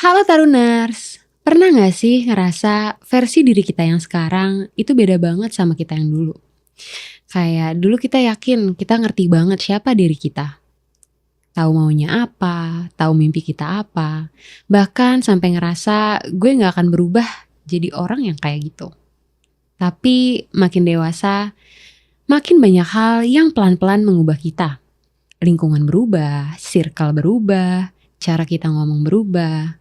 Halo Taruners, pernah gak sih ngerasa versi diri kita yang sekarang itu beda banget sama kita yang dulu? Kayak dulu kita yakin kita ngerti banget siapa diri kita. Tahu maunya apa, tahu mimpi kita apa. Bahkan sampai ngerasa gue gak akan berubah jadi orang yang kayak gitu. Tapi makin dewasa, makin banyak hal yang pelan-pelan mengubah kita. Lingkungan berubah, circle berubah, cara kita ngomong berubah,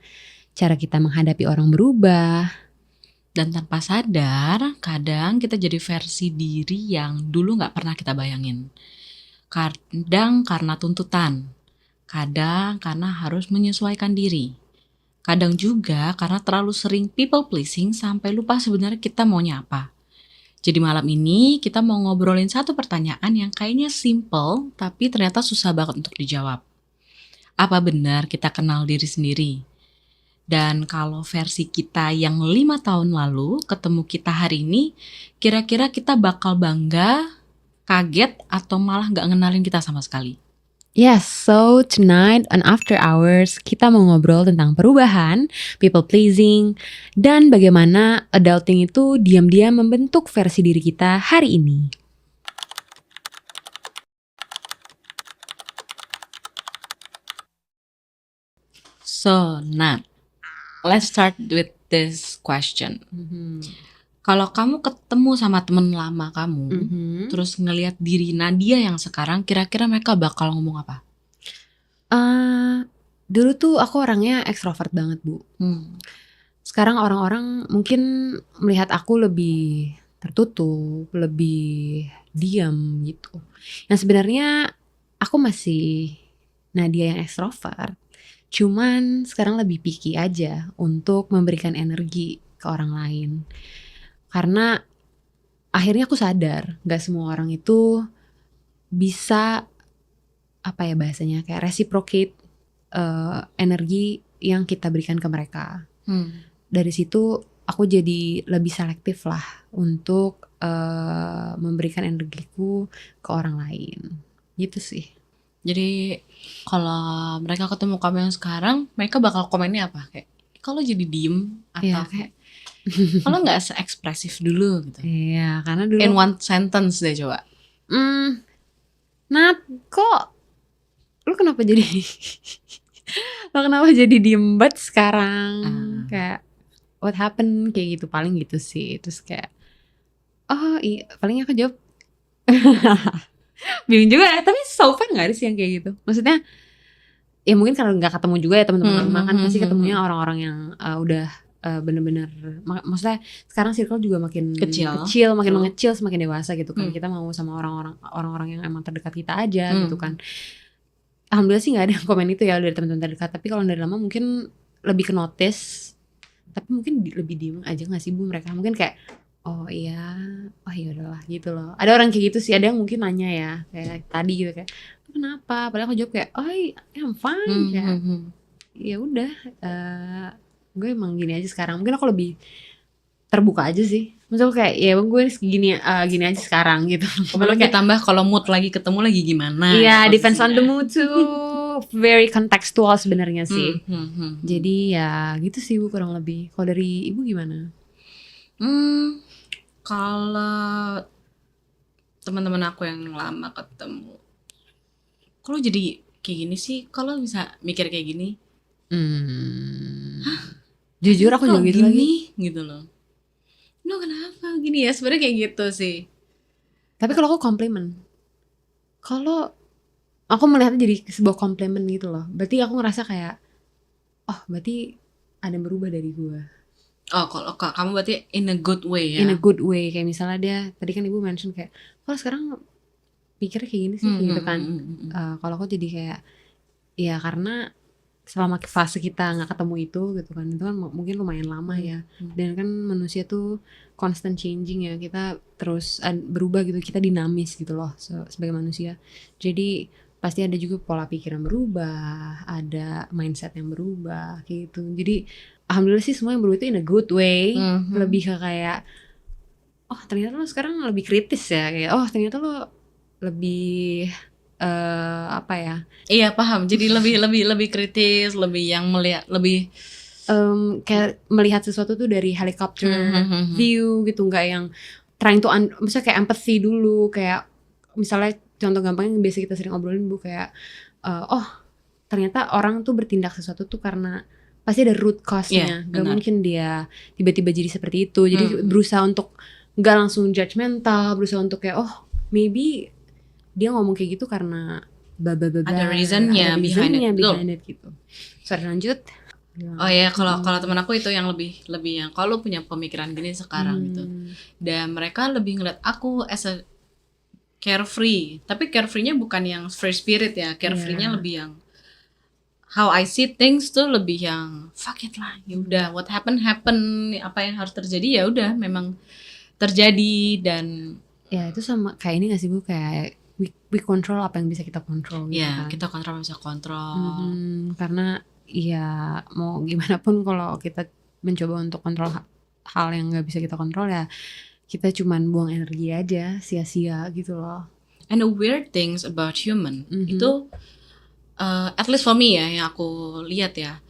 cara kita menghadapi orang berubah. Dan tanpa sadar, kadang kita jadi versi diri yang dulu gak pernah kita bayangin. Kadang karena tuntutan, kadang karena harus menyesuaikan diri. Kadang juga karena terlalu sering people pleasing sampai lupa sebenarnya kita maunya apa. Jadi malam ini kita mau ngobrolin satu pertanyaan yang kayaknya simple tapi ternyata susah banget untuk dijawab. Apa benar kita kenal diri sendiri? Dan kalau versi kita yang 5 tahun lalu ketemu kita hari ini, kira-kira kita bakal bangga, kaget, atau malah gak ngenalin kita sama sekali? Yes, so tonight on After Hours kita mau ngobrol tentang perubahan, people pleasing, dan bagaimana adulting itu diam-diam membentuk versi diri kita hari ini. So, Nat, let's start with this question. Kalau kamu ketemu sama temen lama kamu, terus ngelihat diri Nadia yang sekarang, kira-kira mereka bakal ngomong apa? Dulu tuh aku orangnya ekstrovert banget, Bu. Sekarang orang-orang mungkin melihat aku lebih tertutup, lebih diam gitu. Yang sebenarnya aku masih Nadia yang ekstrovert. Cuman sekarang lebih picky aja untuk memberikan energi ke orang lain. Karena akhirnya aku sadar gak semua orang itu bisa, apa ya bahasanya, kayak reciprocate energi yang kita berikan ke mereka. Dari situ aku jadi lebih selektif lah untuk memberikan energiku ke orang lain. Gitu sih. Jadi kalau mereka ketemu kamu yang sekarang, mereka bakal komennya apa? Kayak, kalau jadi diem atau Iya, kayak kalau nggak se-ekspresif dulu gitu. Iya, karena dulu In one sentence deh coba. Nat, kok lu kenapa jadi lo kenapa jadi diem banget sekarang? Kayak what happened, kayak gitu, paling gitu sih. Terus kayak oh iya, paling aku jawab bingung juga ya, tapi so far gak ada sih yang kayak gitu. Maksudnya ya mungkin karena gak ketemu juga ya teman-teman rumah kan, pasti ketemunya orang-orang yang udah bener-bener, maksudnya sekarang circle juga makin kecil, makin mengecil semakin dewasa gitu kan. Kita mau sama orang-orang yang emang terdekat kita aja gitu kan. Alhamdulillah sih gak ada yang komen itu ya dari teman-teman terdekat. Tapi kalau dari lama mungkin lebih ke notice, tapi mungkin lebih diem aja gak sih Bu mereka. Mungkin kayak oh iya, oh ya udahlah gitu loh. Ada orang kayak gitu sih, ada yang mungkin nanya ya kayak tadi gitu, kayak kenapa? Padahal aku jawab kayak oh I'm fine, kayak ya udah, gue emang gini aja sekarang. Mungkin aku lebih terbuka aja sih. Maksudnya kayak ya gue gini aja sekarang gitu. Belum ditambah kalau mood lagi ketemu lagi gimana? Iya, depends on the mood too. Very contextual sebenarnya sih. Jadi ya gitu sih Bu kurang lebih. Kalau dari Ibu gimana? Kalau teman-teman aku yang lama ketemu, kalau jadi kayak gini sih, kalau bisa mikir kayak gini, jujur aku juga gitu lagi gitu loh. No, kenapa gini ya, sebenarnya kayak gitu sih. Tapi kalau aku komplimen, kalau aku melihatnya jadi sebuah komplimen gitu loh, berarti aku ngerasa kayak oh berarti ada yang berubah dari gue. Oh, kalau kamu berarti in a good way ya? In a good way, kayak misalnya dia tadi kan Ibu mention kayak kalau sekarang pikirnya kayak gini sih gitu kan. Kalau aku jadi kayak ya karena selama fase kita nggak ketemu itu gitu kan, itu kan mungkin lumayan lama ya. Dan kan manusia tuh constant changing ya, kita terus berubah gitu, kita dinamis gitu loh sebagai manusia. Jadi pasti ada juga pola pikir yang berubah, ada mindset yang berubah kayak gitu. Jadi alhamdulillah sih semua yang berubah itu in a good way. Lebih ke kayak oh ternyata lo sekarang lebih kritis ya, kayak oh ternyata lo lebih apa ya? Iya paham. Jadi lebih kritis, lebih yang melihat, lebih kayak melihat sesuatu tuh dari helicopter view gitu, nggak yang trying to misalnya kayak empathy dulu, kayak misalnya contoh gampang yang biasa kita sering obrolin Bu, kayak oh ternyata orang tuh bertindak sesuatu tuh karena pasti ada root cause-nya, gak mungkin dia tiba-tiba jadi seperti itu. Jadi berusaha untuk gak langsung judgmental, berusaha untuk kayak oh maybe dia ngomong kayak gitu karena ada reasonnya behind it gitu. Sorry, lanjut. Oh ya, kalau teman aku itu yang lebih yang kalau punya pemikiran gini sekarang gitu, dan mereka lebih ngeliat aku as a carefree, tapi carefree-nya bukan yang free spirit ya, carefree-nya lebih yang how I see things tuh lebih yang fuck it lah, ya udah what happen, apa yang harus terjadi ya udah memang terjadi. Dan ya itu sama kayak ini nggak sih Bu, kayak we control apa yang bisa kita kontrol gitu ya kan? kita kontrol bisa kontrol. Karena ya mau gimana pun kalau kita mencoba untuk kontrol hal yang nggak bisa kita kontrol ya kita cuman buang energi aja sia-sia gitu loh. And the weird things about human itu at least for me ya yang aku lihat ya,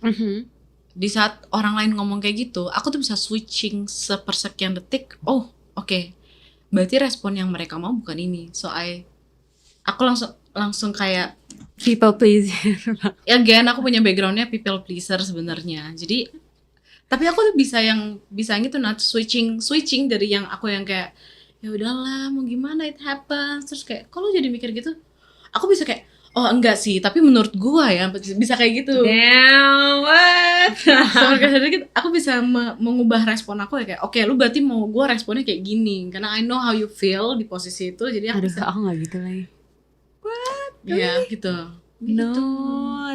di saat orang lain ngomong kayak gitu aku tuh bisa switching sepersekian detik, oh oke, berarti respon yang mereka mau bukan ini, so aku langsung kayak people pleaser. Again, aku punya backgroundnya people pleaser sebenarnya. Jadi, tapi aku tuh bisa gitu, switching dari yang aku yang kayak ya udahlah mau gimana it happens, terus kayak kalau jadi mikir gitu, aku bisa kayak oh enggak sih, tapi menurut gua ya bisa kayak gitu. Damn, what? Aku bisa mengubah respon aku ya kayak oke, lu berarti mau gua responnya kayak gini karena I know how you feel di posisi itu, jadi aku bisa. Aku nggak gitu lagi. What? Ya gitu. No,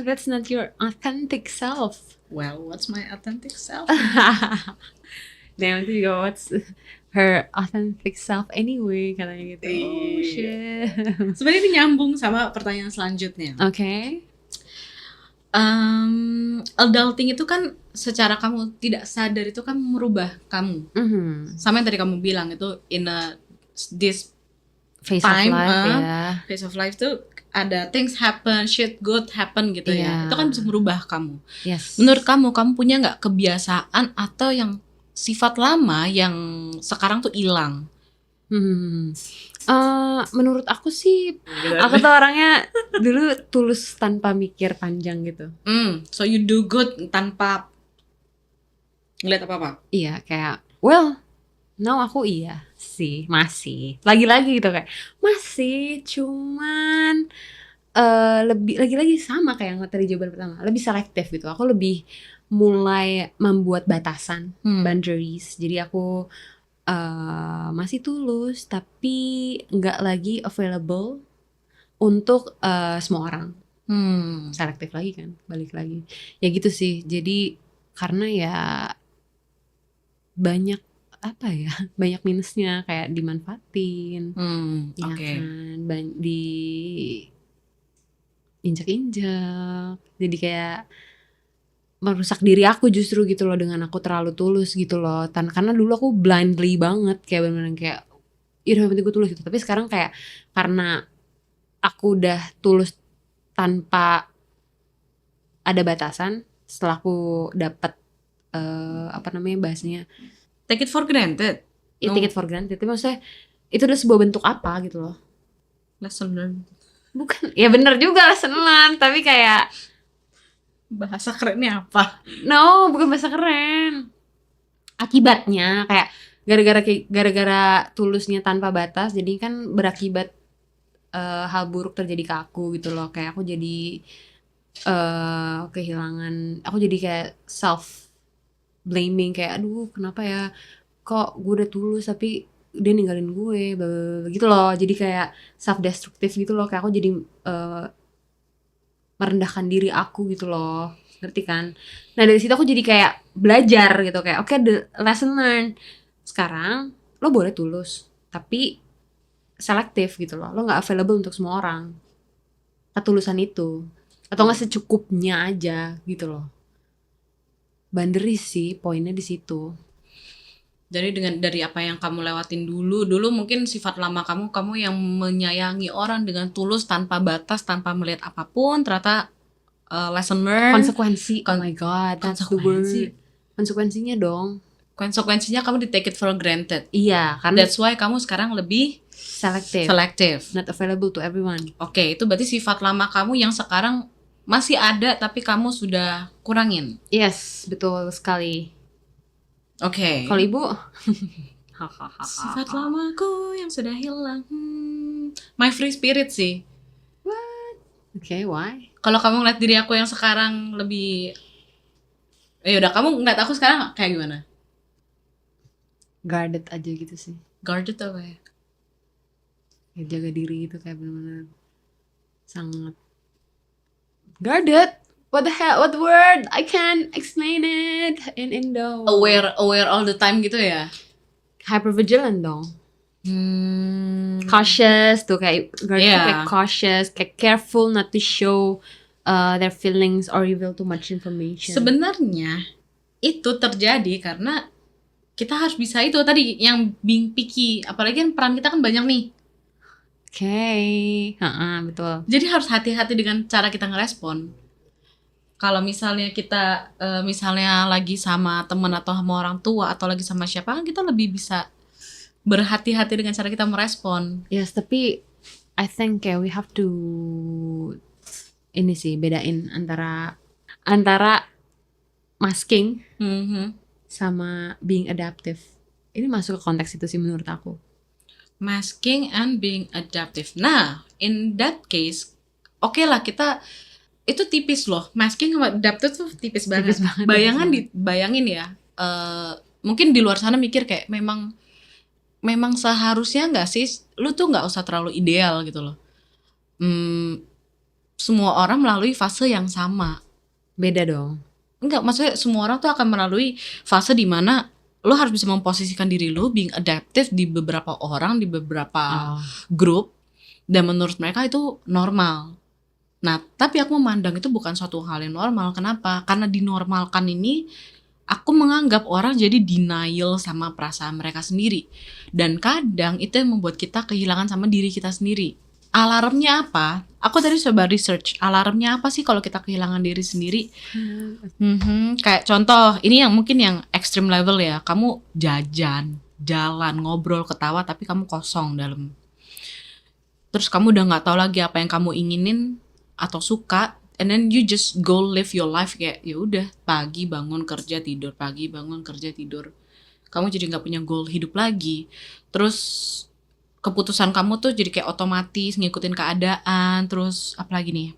that's not your authentic self. Well, what's my authentic self? Damn, itu juga what's her authentic self anyway, katanya gitu. Oh shit. Sebenarnya ini nyambung sama pertanyaan selanjutnya. Oke. Adulting itu kan secara kamu tidak sadar itu kan merubah kamu. Sama yang tadi kamu bilang itu in this phase time, of life, phase of life tuh ada things happen, shit good happen gitu ya. Itu kan bisa merubah kamu. Yes. Menurut kamu punya nggak kebiasaan atau yang sifat lama yang sekarang tuh hilang? Menurut aku sih, aku tuh orangnya dulu tulus tanpa mikir panjang gitu. So you do good tanpa ngeliat apa-apa? Iya, kayak well, now aku iya sih, masih lagi-lagi gitu kayak masih, cuman lebih lagi-lagi sama kayak yang tadi jawaban pertama, lebih selektif gitu. Aku lebih mulai membuat batasan, boundaries. Jadi aku masih tulus tapi nggak lagi available untuk semua orang. Selektif lagi kan, balik lagi ya gitu sih. Jadi karena ya banyak banyak minusnya, kayak dimanfaatin, ya kan, di injak-injak, jadi kayak merusak diri aku justru gitu loh dengan aku terlalu tulus gitu loh. Karena dulu aku blindly banget, kayak bener-bener kayak ya udah penting gue tulus gitu. Tapi sekarang kayak karena aku udah tulus tanpa ada batasan, setelah aku dapet bahasanya take it for granted. Take it for granted. Tapi maksudnya itu udah sebuah bentuk apa gitu loh. Lesson learned. Bukan, ya bener juga lesson learned, tapi kayak bahasa kerennya apa? No, bukan bahasa keren. Akibatnya kayak gara-gara tulusnya tanpa batas, jadi kan berakibat hal buruk terjadi ke aku gitu loh. Kayak aku jadi kehilangan, aku jadi kayak self blaming, kayak aduh kenapa ya kok gue udah tulus tapi dia ninggalin gue gitu loh. Jadi kayak self destruktif gitu loh, kayak aku jadi merendahkan diri aku gitu loh, ngerti kan? Nah dari situ aku jadi kayak belajar gitu, kayak oke, the lesson learned, sekarang lo boleh tulus tapi selektif gitu loh, lo nggak available untuk semua orang ketulusan itu, atau nggak secukupnya aja gitu loh. Boundaries sih poinnya di situ. Jadi dari apa yang kamu lewatin dulu mungkin sifat lama kamu yang menyayangi orang dengan tulus tanpa batas, tanpa melihat apapun, ternyata lesson learned, konsekuensi. Oh my god, that's the word. konsekuensinya dong. Konsekuensinya kamu di take it for granted. Iya, karena That's why kamu sekarang lebih selective, not available to everyone. Oke, itu berarti sifat lama kamu yang sekarang masih ada tapi kamu sudah kurangin. Yes, betul sekali. Oke. Kalau ibu, Sifat lamaku yang sudah hilang. My free spirit sih. Okay, why? Kalau kamu ngeliat diri aku yang sekarang lebih, udah kamu ngeliat aku sekarang kayak gimana? Guarded aja gitu sih. Guarded apa ya? Ya, jaga diri gitu kayak benar-benar sangat guarded. What the hell? What word? I can't explain it in Indo. Aware all the time gitu ya? Hypervigilant dong. Cautious tuh kayak guarded tuh kayak cautious, kayak careful not to show their feelings or reveal too much information. Sebenarnya itu terjadi karena kita harus bisa itu tadi yang being picky, apalagi kan peran kita kan banyak nih. Betul. Jadi harus hati-hati dengan cara kita ngerespon. Kalau misalnya kita misalnya lagi sama teman atau sama orang tua atau lagi sama siapa, kan kita lebih bisa berhati-hati dengan cara kita merespon. Yes, tapi I think kayak we have to ini sih bedain antara masking sama being adaptive. Ini masuk ke konteks itu sih menurut aku. Masking and being adaptive. Nah, in that case, oke lah kita itu tipis loh. Masking sama adaptive tuh tipis banget. Bayangin ya. Mungkin di luar sana mikir kayak memang seharusnya nggak sih lu tuh nggak usah terlalu ideal gitu loh. Semua orang melalui fase yang sama. Beda dong. Enggak, maksudnya semua orang tuh akan melalui fase di mana lo harus bisa memposisikan diri lo being adaptive di beberapa orang, di beberapa grup, dan menurut mereka itu normal. Nah, tapi aku memandang itu bukan suatu hal yang normal. Kenapa? Karena dinormalkan ini aku menganggap orang jadi denial sama perasaan mereka sendiri. Dan kadang itu yang membuat kita kehilangan sama diri kita sendiri. Alarmnya apa? Aku tadi coba research. Alarmnya apa sih kalau kita kehilangan diri sendiri? Kayak contoh, ini yang mungkin yang extreme level ya. Kamu jalan, ngobrol, ketawa, tapi kamu kosong dalam. Terus kamu udah nggak tahu lagi apa yang kamu inginin atau suka. And then you just go live your life kayak ya udah pagi bangun kerja tidur, pagi bangun kerja tidur. Kamu jadi nggak punya goal hidup lagi. Terus keputusan kamu tuh jadi kayak otomatis ngikutin keadaan. Terus apalagi nih?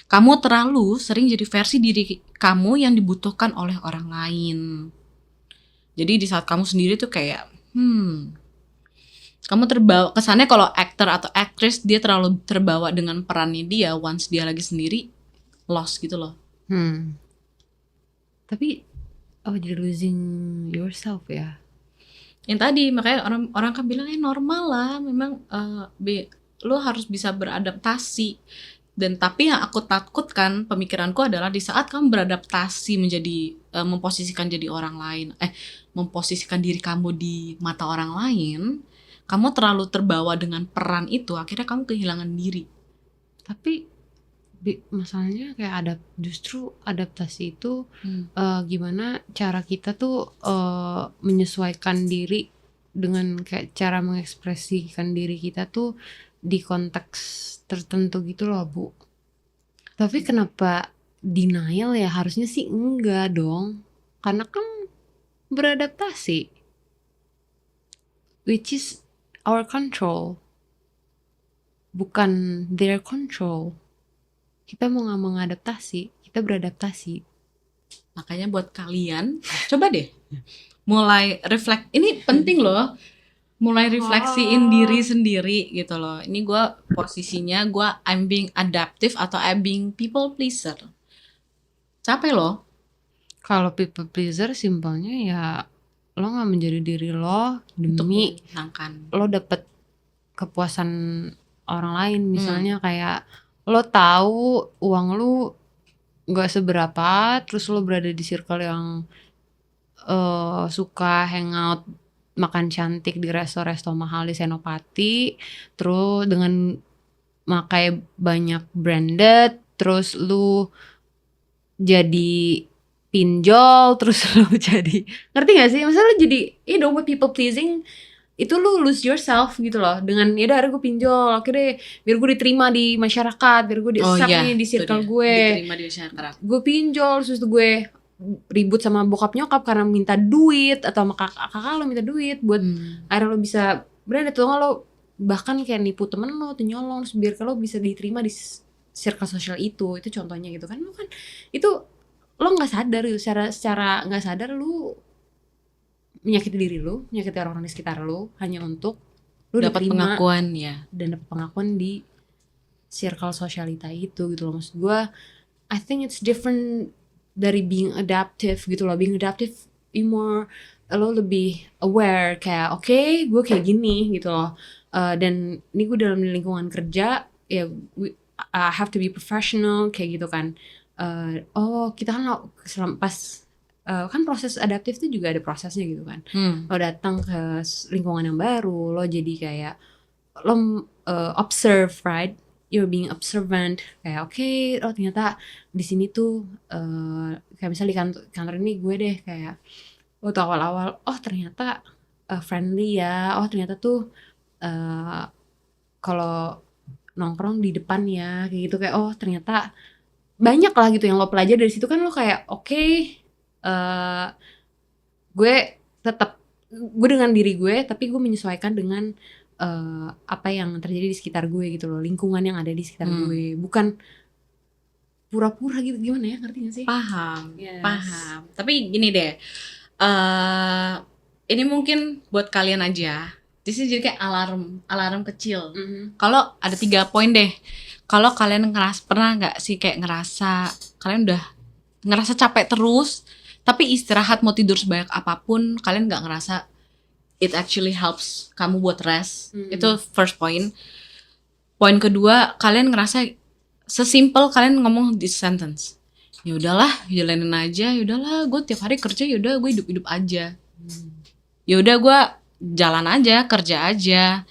Kamu terlalu sering jadi versi diri kamu yang dibutuhkan oleh orang lain. Jadi di saat kamu sendiri tuh kayak kamu terbawa kesannya kalau aktor atau aktris dia terlalu terbawa dengan perannya dia. Once dia lagi sendiri lost gitu loh. Tapi jadi losing yourself ya. Yang tadi makanya orang kan bilang normal lah, memang lo harus bisa beradaptasi. Dan tapi yang aku takutkan pemikiranku adalah di saat kamu beradaptasi menjadi memposisikan jadi orang lain, memposisikan diri kamu di mata orang lain, kamu terlalu terbawa dengan peran itu, akhirnya kamu kehilangan diri. Tapi masalahnya kayak justru adaptasi itu gimana cara kita tuh menyesuaikan diri dengan kayak cara mengekspresikan diri kita tuh di konteks tertentu gitu loh Bu. Tapi kenapa denial ya? Harusnya sih enggak dong, karena kan beradaptasi, which is our control, bukan their control. Kita mau nggak mengadaptasi, kita beradaptasi. Makanya buat kalian, coba deh mulai reflect. Ini penting loh, mulai refleksiin diri sendiri gitu loh. Ini gue posisinya I'm being adaptive atau I'm being people pleaser. Capek loh. Kalau people pleaser simpelnya ya lo nggak menjadi diri lo demi lo dapet kepuasan orang lain. Misalnya kayak lo tahu uang lo gak seberapa, terus lo berada di circle yang suka hangout, makan cantik di resto-resto mahal di Senopati, terus dengan makai banyak branded, terus lo jadi pinjol terus lu jadi, ngerti gak sih? Maksudnya lu jadi buat people pleasing itu lu lose yourself gitu loh, dengan ya udah gue pinjol akhirnya biar gue diterima di masyarakat, biar gue di-accept nih di circle gue, diterima di masyarakat. gue pinjol terus gue ribut sama bokap nyokap karena minta duit, atau sama kakak lo minta duit buat akhirnya lo bisa berada tuh, lo bahkan kayak nipu temen lo tuh, nyolong terus biar kalau bisa diterima di circle sosial itu contohnya gitu kan. Lo kan itu lo nggak sadar gitu, secara nggak sadar lu menyakiti diri lu, menyakiti orang-orang di sekitar lu hanya untuk lu dapat pengakuan dan dapat pengakuan di circle sosialita itu gitu loh. Maksud gue, I think it's different dari being adaptive gitu loh. Being adaptive, lo lebih aware kayak oke, gue kayak gini gitu loh. Dan ini gue dalam lingkungan kerja ya, I have to be professional kayak gitu kan. Kita kan pas kan proses adaptif itu juga ada prosesnya gitu kan. Lo datang ke lingkungan yang baru, lo jadi kayak lo observe, right? You're being observant, kayak oke, ternyata di sini tuh kayak misalnya di kantor ini gue deh kayak waktu awal-awal ternyata friendly ya, ternyata tuh kalau nongkrong di depan ya kayak gitu, kayak ternyata banyak lah gitu yang lo pelajari dari situ kan. Lo kayak gue tetap gue dengan diri gue, tapi gue menyesuaikan dengan apa yang terjadi di sekitar gue gitu loh, lingkungan yang ada di sekitar gue, bukan pura-pura gitu. Gimana ya, ngerti gak sih? Paham. Tapi gini deh, ini mungkin buat kalian aja. Di sini jadi kayak alarm kecil. Kalau ada 3 poin deh. Kalau kalian pernah nggak sih kayak ngerasa kalian udah ngerasa capek terus, tapi istirahat mau tidur sebanyak apapun, kalian nggak ngerasa it actually helps kamu buat rest. Itu first point. Poin kedua, kalian ngerasa sesimpel kalian ngomong this sentence, ya udahlah, jalanin aja, ya udahlah, gue tiap hari kerja, ya udah gue hidup aja, ya udah gue jalan aja, kerja aja,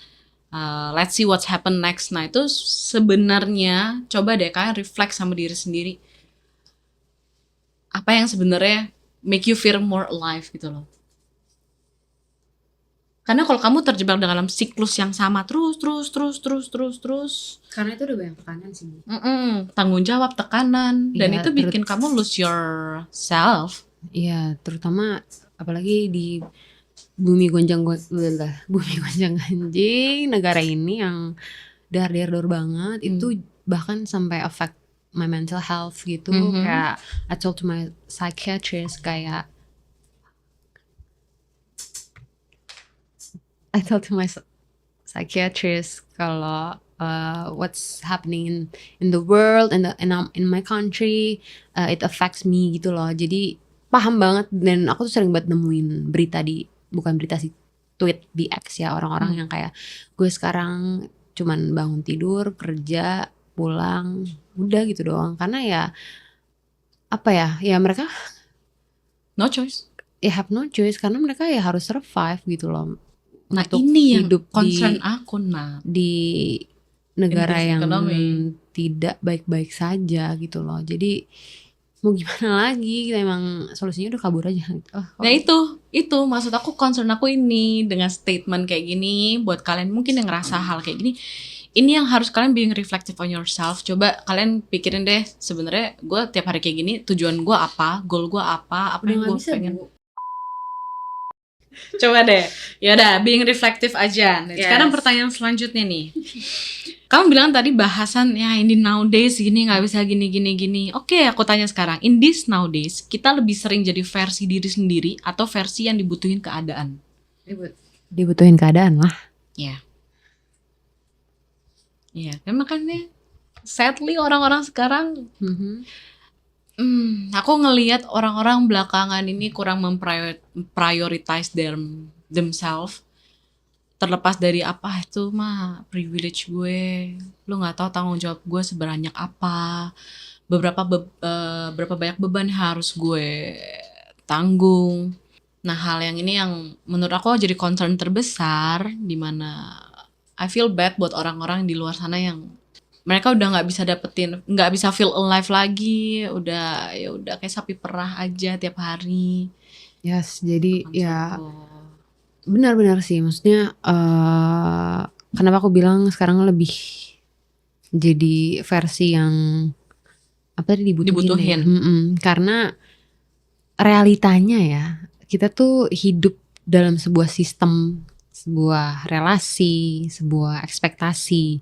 let's see what's happen next. Nah itu sebenarnya coba deh kalian reflect sama diri sendiri, apa yang sebenarnya make you feel more alive gitu loh. Karena kalau kamu terjebak dalam siklus yang sama terus, karena itu udah banyak tekanan sih. Tanggung jawab, tekanan, dan itu bikin kamu lose yourself. Iya, terutama apalagi di bumi gonjang ganjing negara ini yang dar banget, itu bahkan sampai affect my mental health gitu. Kayak I told to my psychiatrist kayak kalau what's happening in the world and in my country, it affects me gitu loh. Jadi paham banget, dan aku tuh sering banget nemuin berita bukan berita sih, tweet di X ya, orang-orang yang kayak gue sekarang cuman bangun tidur, kerja, pulang, udah gitu doang. Karena ya mereka no choice. Have no choice, karena mereka ya harus survive gitu loh. Nah ini yang concern aku di negara yang tidak baik-baik saja gitu loh. Jadi mau gimana lagi, kita emang solusinya udah kabur aja gitu. Nah itu maksud aku, concern aku ini dengan statement kayak gini buat kalian mungkin yang ngerasa hal kayak gini. Ini yang harus kalian being reflective on yourself. Coba kalian pikirin deh, sebenarnya gue tiap hari kayak gini, tujuan gue apa, goal gue apa yang gue pengen. Coba deh, yaudah being reflective aja. Nah, sekarang pertanyaan selanjutnya nih. Kamu bilang tadi bahasan ya ini nowadays gini nggak bisa gini. Oke, aku tanya sekarang, in this nowadays kita lebih sering jadi versi diri sendiri atau versi yang dibutuhin keadaan? Dibutuhin keadaan lah. Iya, kan makanya sadly orang-orang sekarang aku ngelihat orang-orang belakangan ini kurang memprioritize themselves. Terlepas dari apa itu mah privilege gue, lo nggak tahu tanggung jawab gue sebanyak apa, berapa banyak beban harus gue tanggung. Nah hal yang ini yang menurut aku jadi concern terbesar, dimana I feel bad buat orang-orang di luar sana yang mereka udah nggak bisa feel alive lagi, udah ya udah kayak sapi perah aja tiap hari. Yes, jadi ya Konsepku. benar-benar sih, maksudnya kenapa aku bilang sekarang lebih jadi versi yang apa tadi dibutuhin. Karena realitanya ya, kita tuh hidup dalam sebuah sistem, sebuah relasi, sebuah ekspektasi.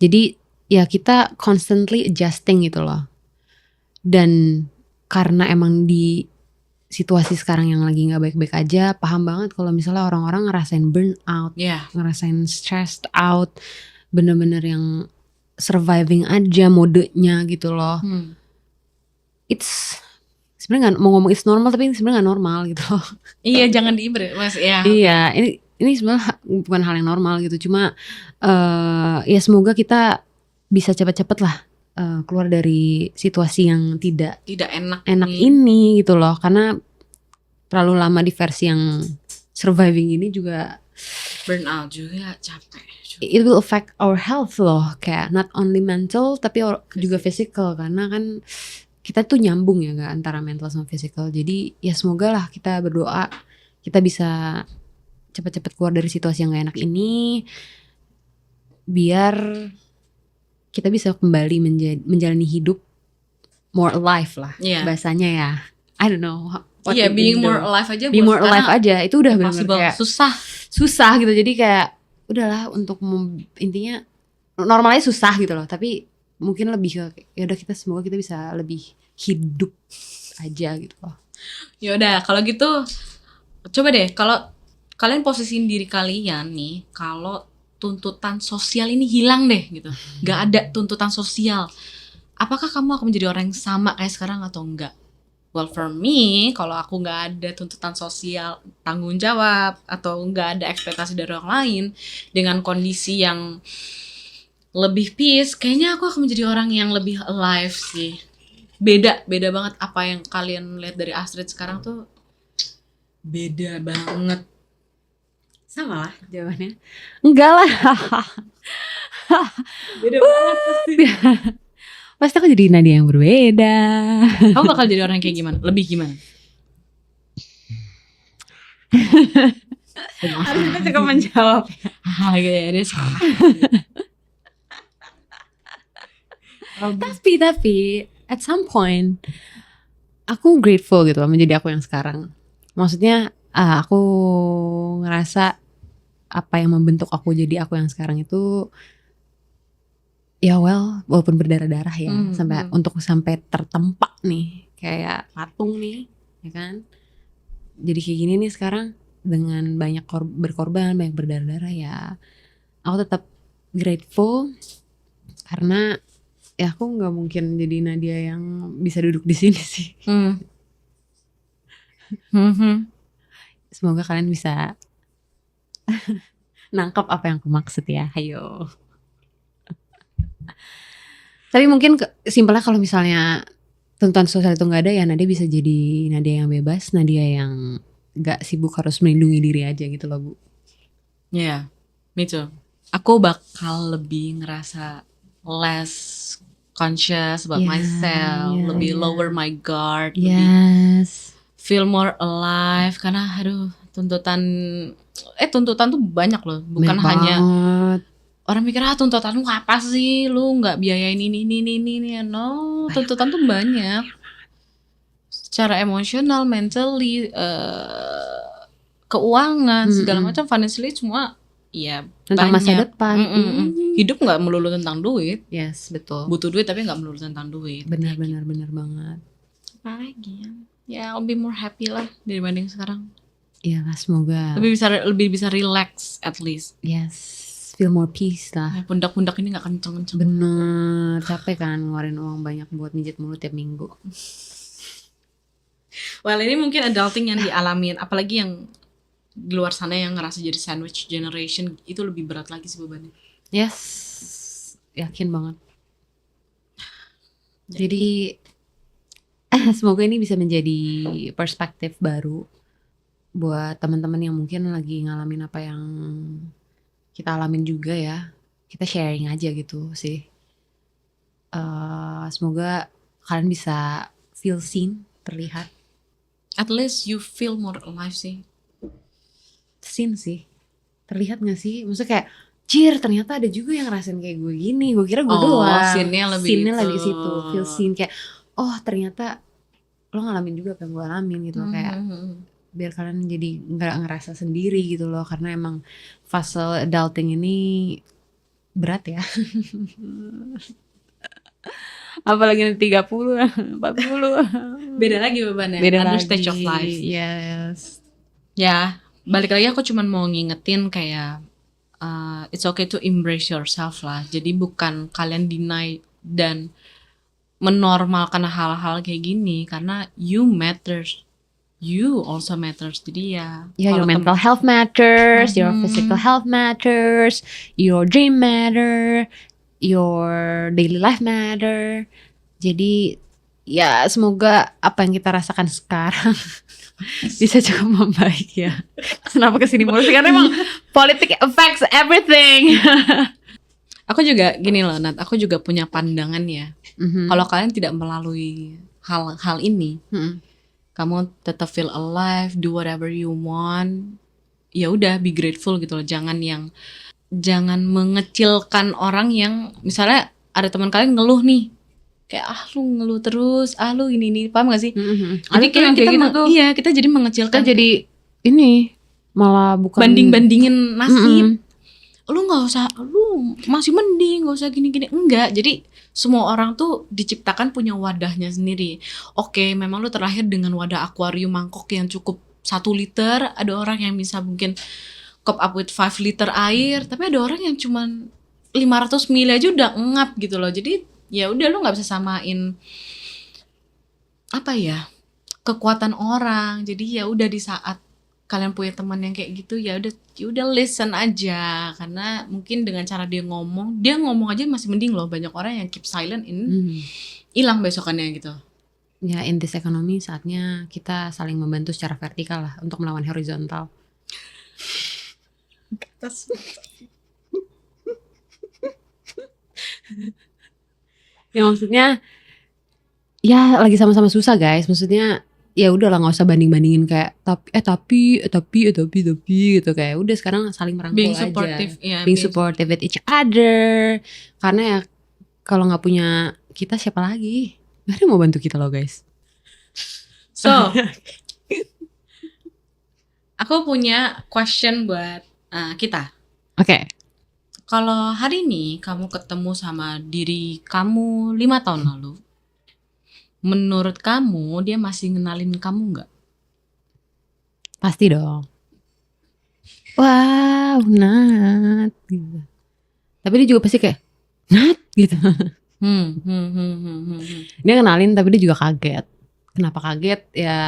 Jadi ya kita constantly adjusting gitu loh. Dan karena emang di situasi sekarang yang lagi gak baik-baik aja, paham banget kalau misalnya orang-orang ngerasain burnout, ngerasain stressed out, bener-bener yang surviving aja modenya gitu loh. It's sebenarnya mau ngomong it's normal, tapi sebenarnya nggak normal gitu loh. Iya, jangan diiber mas ya. Iya, ini sebenarnya bukan hal yang normal gitu. Cuma ya semoga kita bisa cepat-cepat lah keluar dari situasi yang tidak enak ini gitu loh. Karena terlalu lama di versi yang surviving ini juga burnout juga, capek. It will affect our health loh, kayak not only mental tapi juga physical, karena kan kita tuh nyambung ya gak antara mental sama physical. Jadi ya semoga lah, kita berdoa kita bisa cepat-cepat keluar dari situasi yang gak enak ini, biar kita bisa kembali menjalani hidup more alive lah, bahasanya ya. I don't know. Iya, being more alive aja. Being more alive aja itu udah benar-benar kayak susah gitu. Jadi kayak udahlah, untuk intinya normalnya susah gitu loh, tapi mungkin lebih ke ya udah, kita semoga kita bisa lebih hidup aja gitu loh. Ya udah, kalau gitu coba deh, kalau kalian posisiin diri kalian nih, kalau tuntutan sosial ini hilang deh gitu, nggak ada tuntutan sosial, apakah kamu akan menjadi orang yang sama kayak sekarang atau enggak? Well, for me, kalau aku nggak ada tuntutan sosial, tanggung jawab, atau nggak ada ekspektasi dari orang lain, dengan kondisi yang lebih peace, kayaknya aku akan menjadi orang yang lebih alive sih. Beda banget. Apa yang kalian lihat dari Astrid sekarang tuh beda banget. Sama lah jawabannya. Enggak lah. Beda banget pasti. Pasti aku jadi Nadia yang berbeda. Kamu bakal jadi orang kayak gimana? Lebih gimana? Harus kita cukup menjawab. Dia salah. Tapi at some point aku grateful gitu menjadi aku yang sekarang. Maksudnya aku ngerasa apa yang membentuk aku jadi aku yang sekarang itu ya walaupun berdarah-darah ya, sampai tertempa nih kayak patung nih, ya kan. Jadi kayak gini nih sekarang dengan banyak berkorban, banyak berdarah-darah, ya aku tetap grateful karena ya aku nggak mungkin jadi Nadia yang bisa duduk di sini sih. Semoga kalian bisa nangkep apa yang aku maksud ya. Ayo. Tapi mungkin simpelnya kalau misalnya tuntutan sosial itu nggak ada, ya Nadia bisa jadi Nadia yang bebas, Nadia yang nggak sibuk harus melindungi diri aja gitu loh, Bu. Yeah, me too. Aku bakal lebih ngerasa less conscious about myself, lebih lower my guard, lebih feel more alive, karena tuntutan tuh banyak loh, bukan hanya orang mikir tuntutan lu apa sih, lu nggak biayain ini, no, tuntutan tuh banyak, secara emosional, mentally, keuangan, segala macam, financially, semua. Iya, tentang masa depan. Hidup nggak melulu tentang duit. Yes, betul. Butuh duit tapi nggak melulu tentang duit. Benar banget. Apalagi ya, I'll be more happy lah dibanding sekarang. Iya lah, semoga. Lebih bisa relax at least. Yes, feel more peace lah. Pundak-pundak ini nggak kenceng-kenceng. Bener, capek kan ngeluarin uang banyak buat mijit mulut tiap minggu. Well, ini mungkin adulting yang dialamin, apalagi yang di luar sana yang ngerasa jadi sandwich generation, itu lebih berat lagi sih bebannya. Yes, yakin banget. Jadi semoga ini bisa menjadi perspektif baru buat teman-teman yang mungkin lagi ngalamin apa yang kita alamin juga ya. Kita sharing aja gitu sih. semoga kalian bisa feel seen, terlihat. At least you feel more alive sih. Seen sih, terlihat gak sih? Maksudnya kayak ternyata ada juga yang ngerasain kayak gue gini. Gue kira gue doang. Scene-nya lebih lagi di situ. Feel seen, kayak ternyata lo ngalamin juga apa yang gue alamin gitu. Kayak biar kalian jadi nggak ngerasa sendiri gitu loh, karena emang fase adulting ini berat ya. Apalagi nanti 30, 40. Beda lagi bebannya. Beda Another lagi. stage of life. Yes. Ya, balik lagi aku cuman mau ngingetin kayak it's okay to embrace yourself lah. Jadi bukan kalian deny dan menormalkan hal-hal kayak gini, karena you matters. You also matters. Jadi ya your mental health matters, your physical health matters, your dream matter, your daily life matter. Jadi ya semoga apa yang kita rasakan sekarang bisa cukup membaik ya. Kenapa kesini mulu sih? Karena emang politik affects everything. Aku juga gini loh Nat, aku juga punya pandangan ya. Kalau kalian tidak melalui hal-hal ini, kamu tetap feel alive, do whatever you want, ya udah be grateful gitu loh. Jangan mengecilkan orang yang misalnya ada teman kalian ngeluh nih, kayak lu ngeluh terus, lu ini paham gak sih? Jadi kayak kita gitu tuh, iya kita jadi mengecilkan, kita jadi ini malah bukan banding-bandingin nasib. Lu nggak usah, lu masih mending, nggak usah gini-gini. Enggak, jadi semua orang tuh diciptakan punya wadahnya sendiri. Oke, memang lu terlahir dengan wadah akuarium mangkok yang cukup 1 liter. Ada orang yang bisa mungkin cope up with 5 liter air, tapi ada orang yang cuman 500 ml aja udah ngap gitu loh. Jadi ya udah, lu nggak bisa samain apa ya, kekuatan orang. Jadi ya udah, di saat kalian punya teman yang kayak gitu, ya udah listen aja, karena mungkin dengan cara dia ngomong aja masih mending loh. Banyak orang yang keep silent hilang besokannya gitu. Ya, in this economy saatnya kita saling membantu secara vertikal lah untuk melawan horizontal. Ya maksudnya ya lagi sama-sama susah guys. Maksudnya ya udahlah, nggak usah banding-bandingin kayak tapi gitu. Kayak udah sekarang saling merangkul Being aja. supportive, Being supportive with each other. Karena ya kalau nggak punya kita siapa lagi? Gak ada yang mau bantu kita loh guys. So aku punya question buat kita. Oke. Kalau hari ini kamu ketemu sama diri kamu 5 tahun lalu, menurut kamu dia masih ngenalin kamu nggak? Pasti dong. Wow, Nat gitu. Tapi dia juga pasti kayak Nat gitu. Dia kenalin tapi dia juga kaget. Kenapa kaget? Ya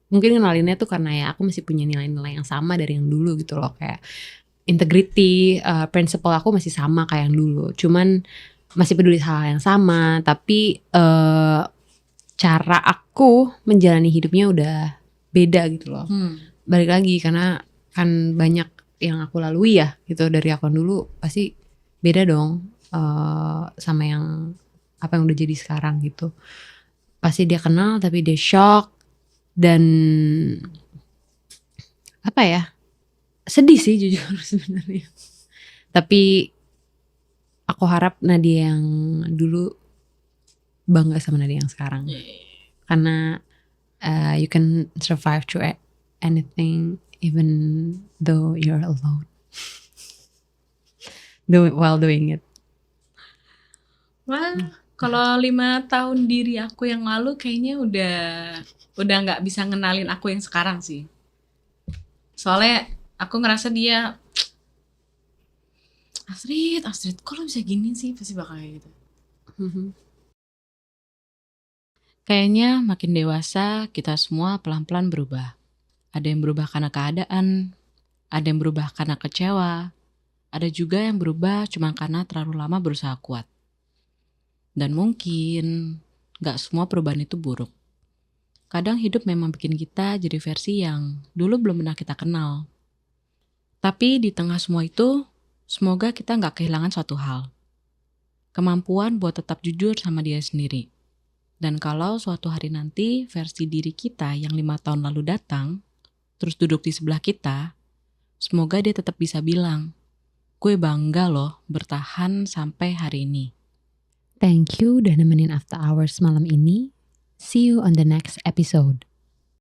mungkin kenalinnya tuh karena ya aku masih punya nilai-nilai yang sama dari yang dulu gitu loh. Kayak integrity, principle aku masih sama kayak yang dulu. Cuman masih peduli hal yang sama. Tapi cara aku menjalani hidupnya udah beda gitu loh. Balik lagi karena kan banyak yang aku lalui ya gitu dari aku dulu, pasti beda dong sama yang apa yang udah jadi sekarang gitu. Pasti dia kenal tapi dia shock dan apa ya, sedih sih jujur sebenarnya. Tapi aku harap Nadia yang dulu bangga sama Nadia yang sekarang. Karena you can survive through anything even though you're alone. While doing it. Wah, kalau 5 tahun diri aku yang lalu kayaknya udah nggak bisa ngenalin aku yang sekarang sih. Soalnya aku ngerasa dia Astrid, kok lo bisa gini sih? Pasti bakal kayak gitu. Kayaknya makin dewasa kita semua pelan-pelan berubah. Ada yang berubah karena keadaan, ada yang berubah karena kecewa, ada juga yang berubah cuma karena terlalu lama berusaha kuat. Dan mungkin gak semua perubahan itu buruk. Kadang hidup memang bikin kita jadi versi yang dulu belum pernah kita kenal. Tapi di tengah semua itu, semoga kita gak kehilangan suatu hal. Kemampuan buat tetap jujur sama dia sendiri. Dan kalau suatu hari nanti versi diri kita yang 5 tahun lalu datang, terus duduk di sebelah kita, semoga dia tetap bisa bilang, gue bangga loh bertahan sampai hari ini. Thank you udah nemenin After Hours malam ini. See you on the next episode.